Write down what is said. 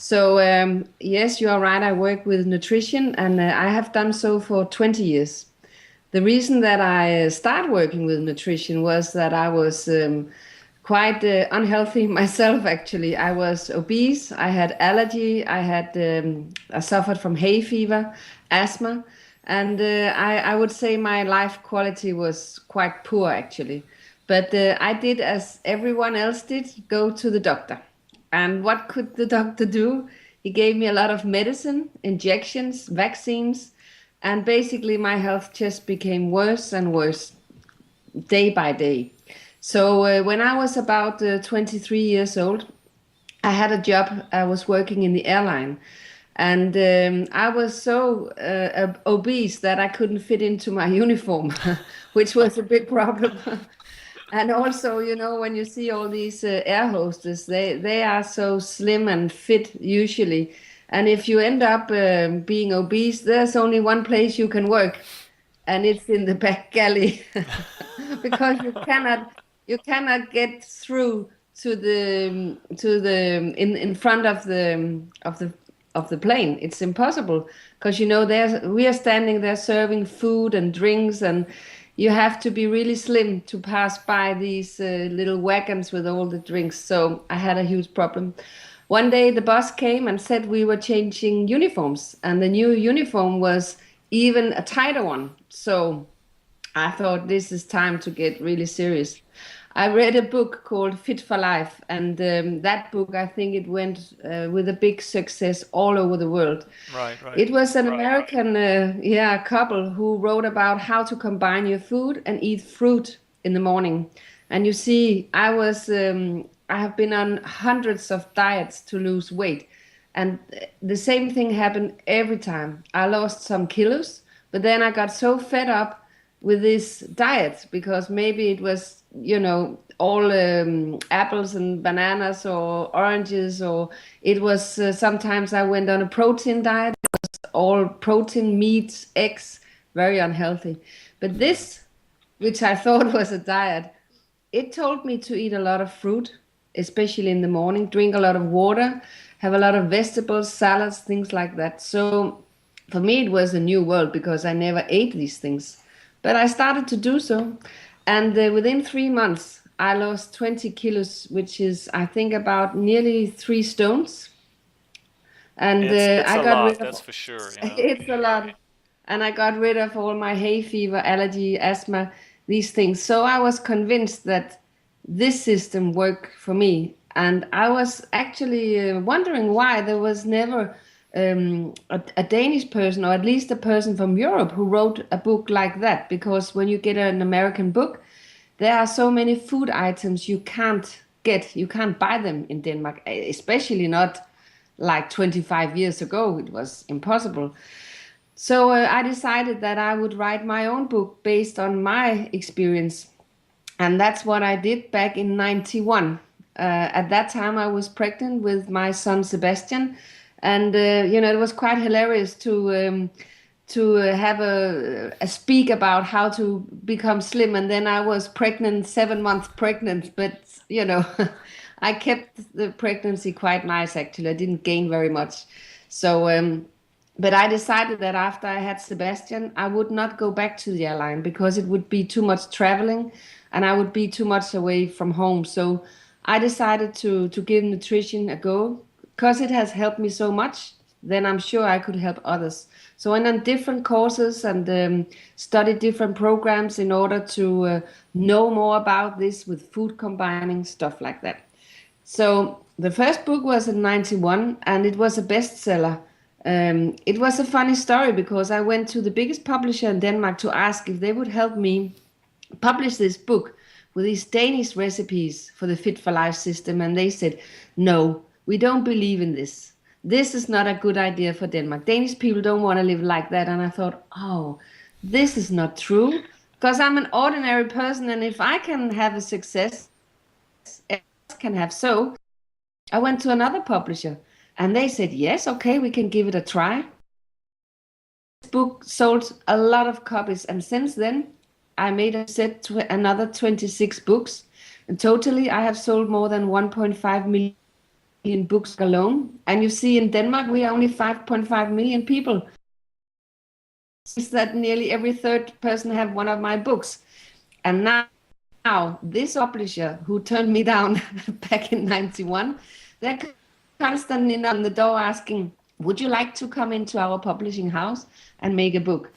So yes, you are right. I work with nutrition, and I have done so for 20 years. The reason that I started working with nutrition was that I was quite unhealthy myself. Actually, I was obese. I had allergy. I suffered from hay fever, asthma, and I would say my life quality was quite poor actually. But I did as everyone else did, go to the doctor. And what could the doctor do? He gave me a lot of medicine, injections, vaccines, and basically my health just became worse and worse day by day. So when I was about 23 years old, I had a job. I was working in the airline, and I was so obese that I couldn't fit into my uniform, which was a big problem. And also, when you see all these air hostess, they are so slim and fit usually. And if you end up being obese, there's only one place you can work, and it's in the back galley because you cannot get through to the in front of the plane. It's impossible because we are standing there serving food and drinks, and you have to be really slim to pass by these little wagons with all the drinks. So I had a huge problem. One day the boss came and said we were changing uniforms, and the new uniform was even a tighter one. So I thought this is time to get really serious. I read a book called Fit for Life, and that book, I think it went with a big success all over the world. Right, right. It was an American, couple who wrote about how to combine your food and eat fruit in the morning. And you see, I have been on hundreds of diets to lose weight, and the same thing happened every time. I lost some kilos, but then I got so fed up with this diet because maybe it was, all apples and bananas or oranges, or it was sometimes I went on a protein diet, all protein, meats, eggs, very unhealthy. But this, which I thought was a diet, it told me to eat a lot of fruit, especially in the morning, drink a lot of water, have a lot of vegetables, salads, things like that. So for me, it was a new world because I never ate these things. But I started to do so. And within 3 months, I lost 20 kilos, which is, I think, about nearly 3 stones. And It's I a got lot, rid of, that's for sure, you know. it's a lot. And I got rid of all my hay fever, allergy, asthma, these things. So I was convinced that this system worked for me. And I was actually wondering why there was never a Danish person, or at least a person from Europe, who wrote a book like that. Because when you get an American book, there are so many food items you can't get. You can't buy them in Denmark, especially not like 25 years ago. It was impossible. So I decided that I would write my own book based on my experience. And that's what I did back in 91. At that time, I was pregnant with my son Sebastian. And, it was quite hilarious to have a speak about how to become slim. And then I was pregnant, 7 months pregnant. But, I kept the pregnancy quite nice, actually. I didn't gain very much. So, but I decided that after I had Sebastian, I would not go back to the airline because it would be too much traveling and I would be too much away from home. So I decided to give nutrition a go because it has helped me so much. Then I'm sure I could help others. So I went on different courses and studied different programs in order to know more about this with food combining, stuff like that. So the first book was in 91 and it was a bestseller. It was a funny story because I went to the biggest publisher in Denmark to ask if they would help me publish this book with these Danish recipes for the Fit for Life system. And they said, no, we don't believe in this. This is not a good idea for Denmark. Danish people don't want to live like that. And I thought, oh, this is not true because I'm an ordinary person. And if I can have a success, everyone else can have so. I went to another publisher and they said, yes, okay, we can give it a try. This book sold a lot of copies. And since then, I made a set to another 26 books. And totally, I have sold more than 1.5 million in books alone. And you see in Denmark, we are only 5.5 million people. Is that nearly every third person have one of my books. And now this publisher who turned me down back in 91, they're constantly on the door asking, would you like to come into our publishing house and make a book?